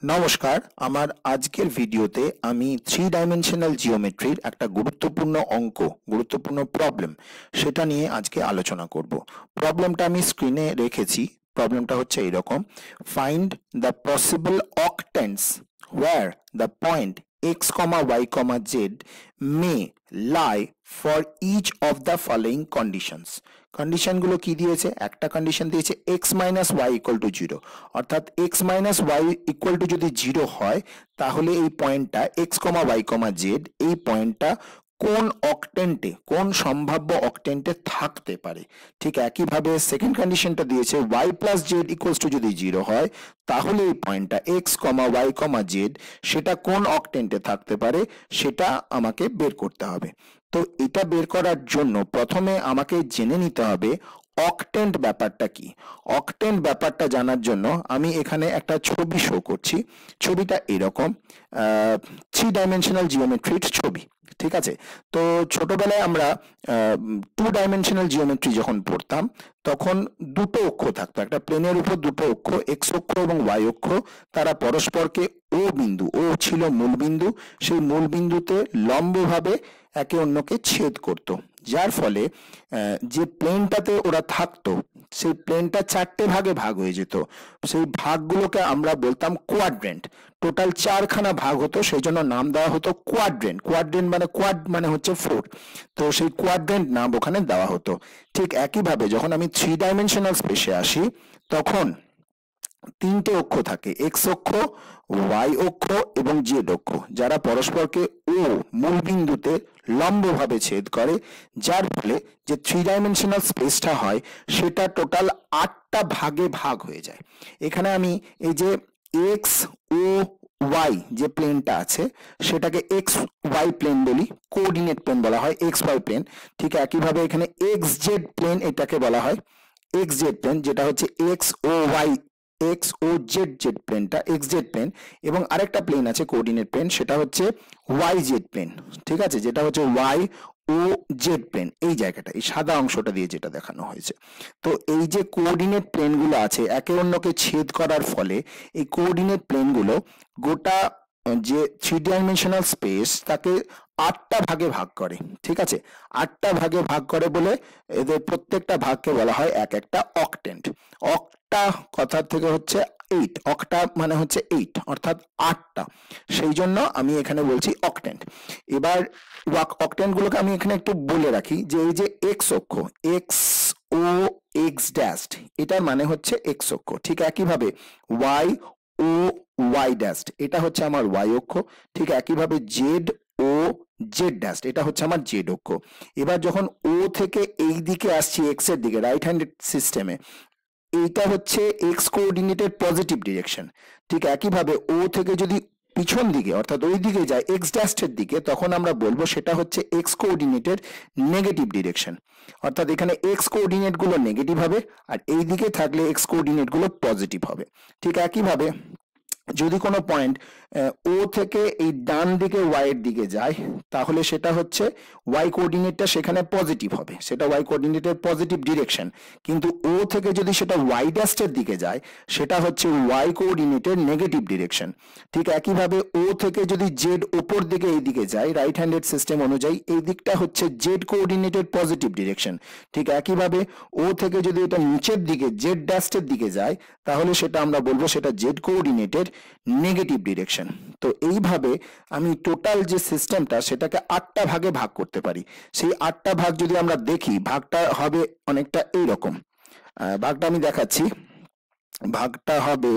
নমস্কার, আমার আজকের ভিডিওতে আমি থ্রি ডাইমেনশনাল জিওমেট্রির একটা গুরুত্বপূর্ণ প্রবলেম সেটা নিয়ে আজকে আলোচনা করব। প্রবলেমটা আমি স্ক্রিনে রেখেছি। প্রবলেমটা হচ্ছে এরকম: find the possible octants where the point x, y, z may lie for each of the following conditions. কন্ডিশনগুলো কি দিয়েছে? একটা কন্ডিশন দিয়েছে x minus y equal to zero, অর্থাৎ x minus y equal to যদি জিরো হয় তাহলে এই পয়েন্টটা x, y, z এই পয়েন্টটা কোন অক্টেন্টে, কোন সম্ভাব্য অক্টেন্টে থাকতে পারে। ঠিক একইভাবে সেকেন্ড কন্ডিশনটা দিয়েছে y plus Z equals to যদি জিরো হয় তাহলে এই পয়েন্টটা x, y, z সেটা কোন অক্টেন্টে থাকতে পারে সেটা আমাকে বের করতে হবে। তো এটা বের করার জন্য প্রথমে আমাকে জেনে নিতে হবে অক্টেন্ট ব্যাপারটা কি। অক্টেন্ট ব্যাপারটা জানার জন্য আমি এখানে একটা ছবি শো করছি। ছবিটা এরকম থ্রি ডাইমেনশনাল জিওমেট্রির ছবি। ঠিক আছে, তো ছোটবেলায় আমরা টু ডাইমেনশনাল জিওমেট্রি যখন পড়তাম তখন দুটো অক্ষ থাকতো, একটা প্লেনের উপর দুটো অক্ষ, এক্স অক্ষ এবং ওয়াই অক্ষ, তারা পরস্পরকে ও বিন্দু, ও ছিল মূল বিন্দু, সেই মূল বিন্দুতে লম্বভাবে একে অন্যকে ছেদ করত, যার ফলে যে প্লেনটাতে ওরা থাকতো সেই প্লেনটা চারটে ভাগে ভাগ হয়ে যেত। সেই ভাগগুলোকে আমরা বলতাম কোয়াড্রেন্ট। টোটাল চারখানা ভাগ হতো, সেই জন্য নাম দেওয়া হতো কোয়াড্রেন্ট। কোয়াড্রেন্ট মানে কোয়াড মানে হচ্ছে ফোর, তো সেই কোয়াড্রেন্ট নাম ওখানে দেওয়া হতো। ঠিক একইভাবে যখন আমি থ্রি ডাইমেনশনাল স্পেসে আসি তখন তিনটে অক্ষ থাকে, এক্স অক্ষ, ওয়াই অক্ষ এবং জেড অক্ষ, যারা পরস্পরকে ও মূল বিন্দুতে লম্বভাবে ছেদ করে, যার ফলে যে থ্রি ডাইমেনশনাল স্পেসটা হয় সেটা টোটাল আটটা ভাগে ভাগ হয়ে যায়। এখানে আমি এই যে এক্স ও ওয়াই যে প্লেনটা আছে সেটাকে এক্স ওয়াই প্লেন বলি, কোঅর্ডিনেট প্লেন বলা হয়, এক্স ওয়াই প্লেন। ঠিক একইভাবে এখানে এক্স জেড প্লেন এটাকে বলা হয় এক্স জেড প্লেন, যেটা হচ্ছে এক্স ও ওয়াই, এক্স ও জেড জেড প্লেনটা এক্স জেড প্লেন, এবং আরেকটা প্লেন আছে কোঅর্ডিনেট প্লেন, সেটা হচ্ছে ওয়াই জেড প্লেন। ঠিক আছে, যেটা হচ্ছে ওয়াই ও জেড প্লেন, এই জায়গাটা, এই সাদা অংশটা দিয়ে যেটা দেখানো হয়েছে। তো এই যে কোঅর্ডিনেট প্লেনগুলো আছে একে অন্যকে ছেদ করার ফলে এই কোঅর্ডিনেট প্লেনগুলো গোটা যে থ্রি ডাইমেনশনাল স্পেস তাকে আটটা ভাগে ভাগ করে। ঠিক আছে, আটটা ভাগে ভাগ করে বলে এদের প্রত্যেকটা ভাগকে বলা হয় এক একটা অক্টেন্ট। অক্টা কথা থেকে হচ্ছে এইট, অক্টা মানে হচ্ছে এইট, অর্থাৎ আটটা, সেই জন্য আমি এখানে বলছি অক্টেন্ট। এবার অক্টেন্ট গুলোকে আমি এখানে একটু বলে রাখি যে এই যে এক্স অক্ষ, এক্স ও এক্স ড্যাশড, এটার মানে হচ্ছে এক্স অক্ষ। ঠিক একইভাবে ওয়াই ও ওয়াই ড্যাশড, এটা হচ্ছে আমার ওয়াই অক্ষ। ঠিক একইভাবে জেড ও জেড ড্যাশ, এটা হচ্ছে আমার জেড অক্ষ। এবার যখন ও থেকে এই দিকে আসছি এক্স এর দিকে, রাইট হ্যান্ডেড সিস্টেমে, এইটা হচ্ছে এক্স কোঅর্ডিনেটের পজিটিভ ডিরেকশন। ঠিক একইভাবে ও থেকে যদি পিছন দিকে অর্থাৎ ওই দিকে যায় এক্স ড্যাশের দিকে, তখন আমরা বলবো সেটা হচ্ছে এক্স কোঅর্ডিনেটের নেগেটিভ ডিরেকশন। অর্থাৎ এখানে এক্স কোঅর্ডিনেট গুলো নেগেটিভ হবে আর এই দিকে থাকলে এক্স কোঅর্ডিনেট গুলো পজিটিভ হবে। ঠিক একইভাবে যদি কোনো পয়েন্ট ও থেকে এই ডান দিকে ওয়াই এর দিকে যায় তাহলে সেটা হচ্ছে ওয়াই কোঅর্ডিনেটটা সেখানে পজিটিভ হবে, সেটা ওয়াই কোঅর্ডিনেটের পজিটিভ ডিরেকশন। কিন্তু ও থেকে যদি সেটা ওয়াই ড্যাশের দিকে যায় সেটা হচ্ছে ওয়াই কোঅর্ডিনেটের নেগেটিভ ডিরেকশন। ঠিক একইভাবে ও থেকে যদি জেড ওপর দিকে এই দিকে যায় রাইট হ্যান্ডেড সিস্টেম অনুযায়ী, এই দিকটা হচ্ছে জেড কোঅর্ডিনেটের পজিটিভ ডিরেকশন। ঠিক একইভাবে ও থেকে যদি এটা নিচের দিকে জেড ড্যাশের দিকে যায় তাহলে সেটা আমরা বলবো সেটা জেড কোঅর্ডিনেটের নেগেটিভ ডিরেকশন। তো এইভাবে আমি টোটাল যে সিস্টেমটা সেটাকে আটটা ভাগে ভাগ করতে পারি। সেই আটটা ভাগ যদি আমরা দেখি, ভাগটা হবে অনেকটা এইরকম। ভাগটা আমি দেখাচ্ছি, ভাগটা হবে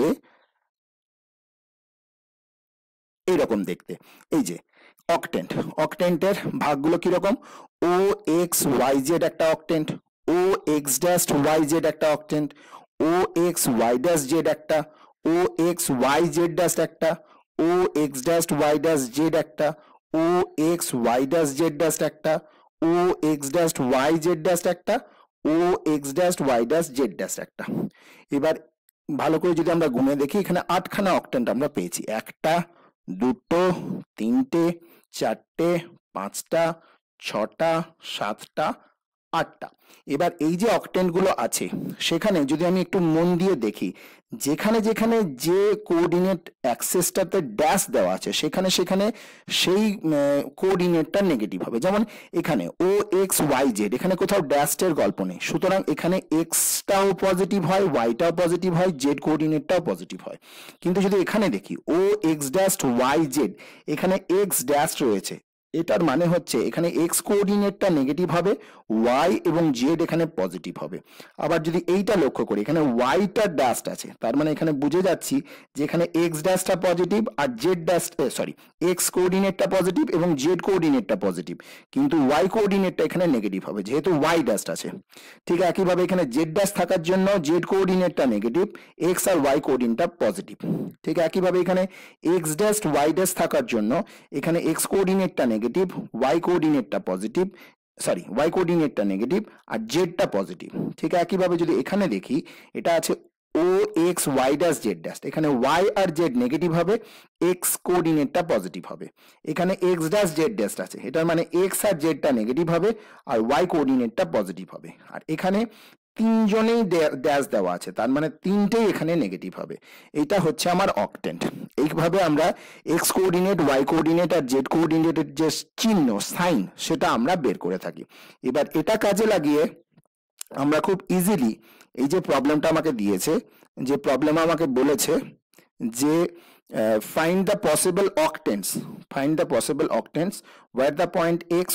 এইরকম দেখতে। এই যে অক্টেন্ট, অক্টেন্টের ভাগগুলো কিরকম: ও এক্স ওয়াই জেড একটা octant, O X dash Y Z একটা octant, O X Y dash Z একটা, O X Y Z dash একটা, O X dash Y dash Z একটা, O X Y dash Z dash একটা, O X dash Y Z dash একটা, O X dash Y dash Z dash একটা। এবার ভালো করে যদি আমরা গুনে দেখি এখানে আটখানা অক্টেন্ট আমরা পেয়েছি। একটা, দুটো, তিনটে, চারটে, পাঁচটা, ছটা, সাতটা, আটটা। এবার এই যে অক্টেন্ট গুলো আছে সেখানে যদি আমি একটু মন দিয়ে দেখি যেখানে যেখানে যে কোঅর্ডিনেট অ্যাক্সেসটাতে ড্যাশ দেওয়া আছে সেখানে সেখানে সেই কোঅর্ডিনেটটা নেগেটিভ হবে। যেমন এখানে ও এক্স ওয়াই জেড, এখানে কোথাও ড্যাশের গল্প নেই, সুতরাং এখানে এক্সটাও পজিটিভ হয়, ওয়াইটাও পজিটিভ হয়, জেড কোঅর্ডিনেটটাও পজিটিভ হয়। কিন্তু যদি এখানে দেখি O X dash Y Z, এখানে এক্স ড্যাশ রয়েছে, এটার মানে হচ্ছে এখানে এক্স কোঅর্ডিনেটটা নেগেটিভ হবে, ওয়াই এবং জেড এখানে পজিটিভ হবে। আবার যদি এইটা লক্ষ্য করি, এখানে ওয়াইটা ড্যাশ আছে, তার মানে এখানে বুঝে যাচ্ছি যে এখানে এক্স ড্যাশটা পজিটিভ আর জেড ড্যাশ সরি এক্স কোঅর্ডিনেটটা পজিটিভ এবং জেড কোঅর্ডিনেটটা পজিটিভ, কিন্তু ওয়াই কোঅর্ডিনেটটা এখানে নেগেটিভ হবে যেহেতু ওয়াই ড্যাশ আছে। ঠিক একইভাবে এখানে জেড ড্যাশ থাকার জন্য জেড কোঅর্ডিনেটটা নেগেটিভ, এক্স আর ওয়াই কোঅর্ডিনেটটা পজিটিভ। ঠিক একইভাবে এখানে এক্স ড্যাশ ওয়াই ড্যাশ থাকার জন্য এখানে এক্স কোঅর্ডিনেটটা নেগেটিভ, ওয়াই কোঅর্ডিনেটটা পজিটিভ, সরি ওয়াই কোঅর্ডিনেটটা নেগেটিভ আর জেডটা পজিটিভ। ঠিক একইভাবে যদি এখানে দেখি, এটা আছে O X Y dash Z dash, এখানে ওয়াই আর জেড নেগেটিভ হবে, এক্স কোঅর্ডিনেটটা পজিটিভ হবে। এখানে এক্স ড্যাশ জেড ড্যাশ আছে, এটার মানে এক্স আর জেডটা নেগেটিভ হবে আর ওয়াই কোঅর্ডিনেটটা পজিটিভ হবে। আর এখানে তিনজনেই ড্যাশ দেওয়া আছে, তার মানে তিনটেই এখানে নেগেটিভ হবে। এটা হচ্ছে আমার অকটেন্ট। এইভাবে আমরা এক্স কোঅর্ডিনেট, ওয়াই কোঅর্ডিনেট আর জেড কোঅর্ডিনেটের যে চিহ্ন সাইন সেটা আমরা বের করে থাকি। এবার এটা কাজে লাগিয়ে আমরা খুব ইজিলি এই যে প্রবলেমটা আমাকে দিয়েছে, যে প্রবলেম আমাকে বলেছে যে find the possible octants where the point x,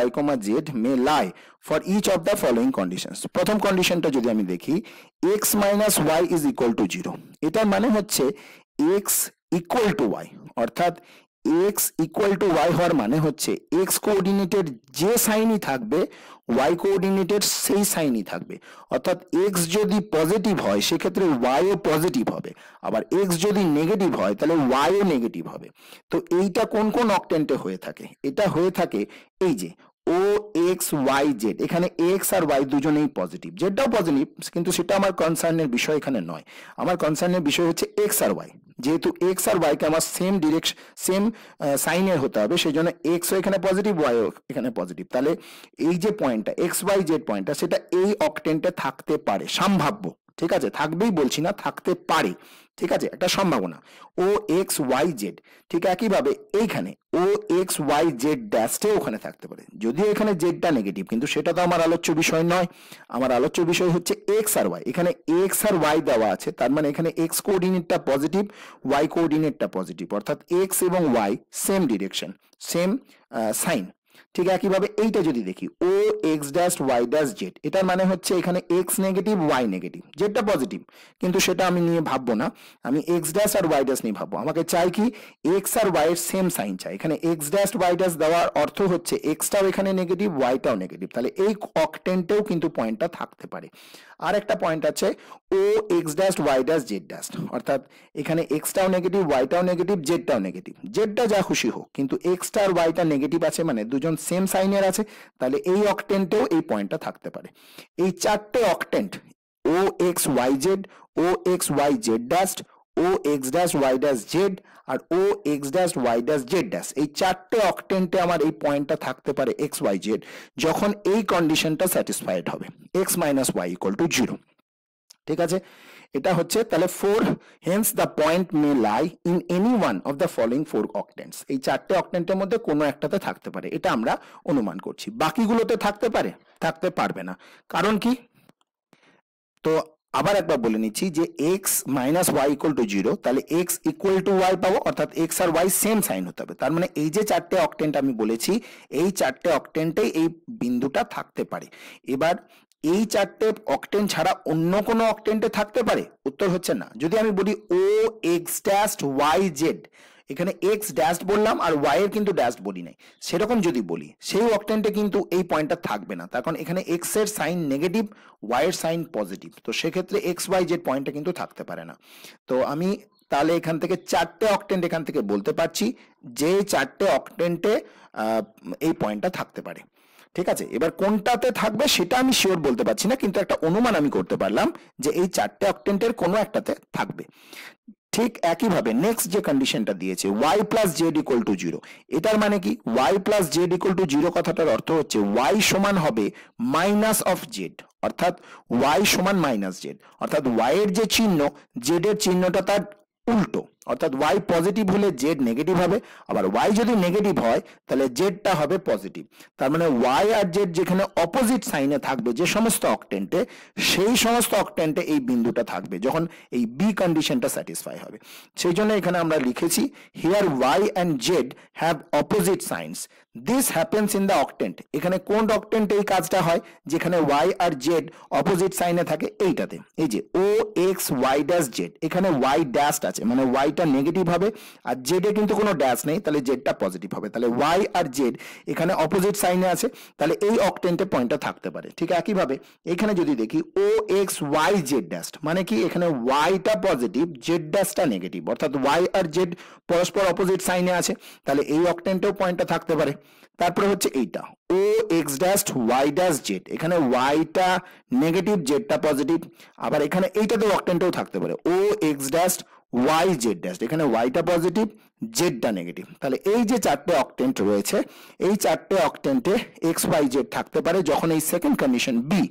y, z may lie for each of the following conditions। প্রথম কন্ডিশনটা যদি আমি দেখি, x minus y is equal to 0, এটার মানে হচ্ছে x equal to y, অর্থাৎ x equal to y হওয়ার মানে হচ্ছে x কোঅর্ডিনেটের যে সাইনই থাকবে y কোঅর্ডিনেটের সেই সাইনই থাকবে। অর্থাৎ x যদি পজিটিভ হয় সেক্ষেত্রে y ও পজিটিভ হবে, আবার x যদি নেগেটিভ হয় তাহলে y ও নেগেটিভ হবে। তো এইটা কোন কোন অকটেন্টে হয়ে থাকে? এটা হয়ে থাকে এই যে ও এক্স ওয়াই জেড, এখানে এক্স আর ওয়াই দুজনেই পজিটিভ, জেডটাও পজিটিভ, কিন্তু সেটা আমার কনসার্নের বিষয় এখানে নয়। আমার কনসার্নের বিষয় হচ্ছে এক্স আর ওয়াই। যেহেতু এক্স আর ওয়াই কে আমার সেম ডিরেকশন সেম সাইনের হতে হবে, সেই জন্য এক্স ও এখানে পজিটিভ, ওয়াই ও এখানে পজিটিভ। তাহলে এই যে পয়েন্টটা এক্স ওয়াই জেড পয়েন্টটা, সেটা এই অকটেন্টে থাকতে পারে, সম্ভাব্য। ঠিক আছে, থাকবেই বলছি না, থাকতে পারে। ঠিক আছে, একটা সম্ভাবনা ও এক্স ওয়াই জেড। ঠিক একইভাবে এইখানে ও এক্স ওয়াই জেড ড্যাশে ওখানে থাকতে পারে, যদিও এখানে জেডটা নেগেটিভ, কিন্তু সেটা তো আমার আলোচ্য বিষয় নয়। আমার আলোচ্য বিষয় হচ্ছে এক্স আর ওয়াই। এখানে এক্স আর ওয়াই দেওয়া আছে, তার মানে এখানে এক্স কোঅর্ডিনেটটা পজিটিভ, ওয়াই কোঅর্ডিনেটটা পজিটিভ, অর্থাৎ এক্স এবং Y same direction, same sign. ঠিক একইভাবে এইটা যদি দেখি O X dash Y dash Z, এটার মানে হচ্ছে এখানে এক্স নেগেটিভ, ওয়াই নেগেটিভ, জেডটা পজিটিভ, কিন্তু সেটা আমি নিয়ে ভাববো না, আমি এক্স ড্যাশ আর ওয়াই ড্যাশ নিয়ে ভাববো। আমাকে চাই কি এক্স আর ওয়াই এর সেম সাইন চাই। এখানে এক্স ড্যাশ ওয়াই ড্যাশ দেওয়ার অর্থ হচ্ছে এক্সটাও এখানে নেগেটিভ, ওয়াইটাও নেগেটিভ, তাহলে এই অকটেন্টেও কিন্তু পয়েন্টটা থাকতে পারে। আর একটা পয়েন্ট আছে O X dash Y dash Z dash, অর্থাৎ এখানে এক্সটাও নেগেটিভ, ওয়াইটাও নেগেটিভ, জেডটাও নেগেটিভ, জেডটা যা খুশি হোক, কিন্তু এক্সটা আর ওয়াইটা নেগেটিভ আছে, মানে দুজন সেম সাইনের আছে, তাহলে এই অকটেন্টেও এই পয়েন্টটা থাকতে পারে। এই চারটে octant O X Y Z, O X Y Z dash, O X dash Y dash Z আর O X dash Y dash Z dash, এই চারটে অকটেন্টে আমার এই পয়েন্টটা থাকতে পারে এক্স ওয়াই জেড, যখন এই কন্ডিশনটা স্যাটিসফাইড হবে, x minus y equal to 0। ঠিক আছে, এটা হচ্ছে তাহলে 4, hence the point may lie in any one of the following 4 octants. এই চারটে অকটেন্টের মধ্যে কোনো একটাতে থাকতে পারে, এটা আমরা অনুমান করছি। বাকিগুলোতে থাকতে পারে, থাকতে পারবে না। কারণ কি? তো আবার একবার বলে নিচ্ছি যে x minus y equal to 0, তাহলে এক্স ইকুয়াল টু ওয়াই পাবো, অর্থাৎ এক্স আর ওয়াই সেম সাইন হতে হবে। তার মানে এই যে চারটে অকটেন্ট আমি বলেছি, এই চারটে অকটেন্টে এই বিন্দুটা থাকতে পারে। এবার এই চারটে অকটেন্ট ছাড়া অন্য কোনো অকটেন্টে থাকতে পারে? উত্তর হচ্ছে না। যদি আমি বলি ও এক্স ড্যাশ ওয়াই জেড, এখানে এক্স ড্যাশ বললাম আর ওয়াই এর কিন্তু ড্যাশ বলি নাই, সেরকম যদি বলি সেই অকটেন্টে কিন্তু এই পয়েন্টটা থাকবে না, তার কারণ এখানে এক্স এর সাইন নেগেটিভ, ওয়াই এর সাইন পজিটিভ, তো সেক্ষেত্রে এক্স ওয়াই জেড পয়েন্টটা কিন্তু থাকতে পারে না। তো আমি তাহলে এখান থেকে চারটে অকটেন্ট এখান থেকে বলতে পারছি যে চারটে অকটেন্টে এই পয়েন্টটা থাকতে পারে। ঠিক আছে, এবার কোনটাতে থাকবে সেটা আমি শিওর বলতে পারছি না, কিন্তু একটা অনুমান আমি করতে পারলাম যে এই চারটে অকটেন্টের কোনো একটাতে থাকবে। ঠিক একইভাবে নেক্সট যে কন্ডিশনটা দিয়েছে y plus Z equal to 0, এটার মানে কি y plus Z equal to 0 কথাটার অর্থ হচ্ছে y সমান হবে মাইনাস অফ জেড, অর্থাৎ y সমান মাইনাস জেড, অর্থাৎ y এর যে চিহ্ন জেড এর চিহ্নটা তার উল্টো, অর্থাৎ y পজিটিভ হলে জেড নেগেটিভ হবে, আবার y যদি নেগেটিভ হয় তাহলে জেডটা হবে পজিটিভ। তার মানে y আর জেড যেখানে অপোজিট সাইনে থাকবে যে সমস্ত অকটেন্টে, সেই সমস্ত অকটেন্টে এই বিন্দুটা থাকবে যখন এই বি কন্ডিশনটা স্যাটিসফাই হবে। সেই জন্য এখানে আমরা লিখেছি here y and z have opposite signs, this happens in the octant। এখানে কোন অকটেন্টে এই কাজটা হয়, যেখানে y আর z অপোজিট সাইনে থাকে, এইটাতে। এই যে ও এক্স ওয়াই ড্যাশ জেড, এখানে y ড্যাশ আছে মানে y টা নেগেটিভ হবে, আর z এ কিন্তু কোনো ড্যাশ নেই, তাহলে z টা পজিটিভ হবে। তাহলে y আর z এখানে অপোজিট সাইনে আছে, তাহলে এই অকটেন্টে পয়েন্টটা থাকতে পারে। ঠিক একইভাবে এখানে যদি দেখি O X Y Z dash, মানে কি এখানে y টা পজিটিভ, z ড্যাশটা নেগেটিভ, অর্থাৎ y আর z পরস্পর অপোজিট সাইনে আছে, তাহলে এই অকটেন্টেও পয়েন্টটা থাকতে পারে। তারপরে হচ্ছে এইটা O X dash Y dash Z, এখানে y টা নেগেটিভ, z টা পজিটিভ, আবার এখানে এইটাতেও অকটেন্টেও থাকতে পারে O X dash Y Z dash, এখানে y টা পজিটিভ, z টা নেগেটিভ। তাহলে এই যে চারটে অকটেন্ট রয়েছে, এই চারটে অকটেন্টে এক্স ওয়াই জেড থাকতে পারে যখন এই সেকেন্ড কন্ডিশন বি,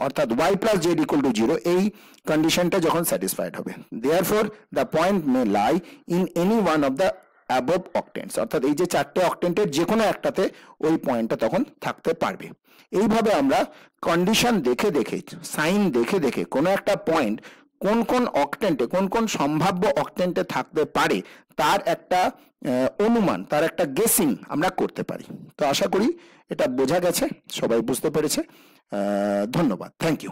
অর্থাৎ y plus Z equal to 0, এই কন্ডিশনটা যখন স্যাটিসফাইড হবে। Therefore the point may lie in any one of the above octants, অর্থাৎ এই যে চারটে অকটেন্টের যে কোনো একটাতে ওই পয়েন্টটা তখন থাকতে পারবে। এইভাবে আমরা কন্ডিশন দেখে দেখে, সাইন দেখে দেখে কোনো একটা পয়েন্ট কোন কোন অকটেন্টে, কোন কোন সম্ভাব্য অকটেন্টে থাকতে পারে তার একটা অনুমান, তার একটা গেসিং আমরা করতে পারি। তো আশা করি এটা বোঝা গেছে, সবাই বুঝতে পেরেছে। ধন্যবাদ, থ্যাংক ইউ।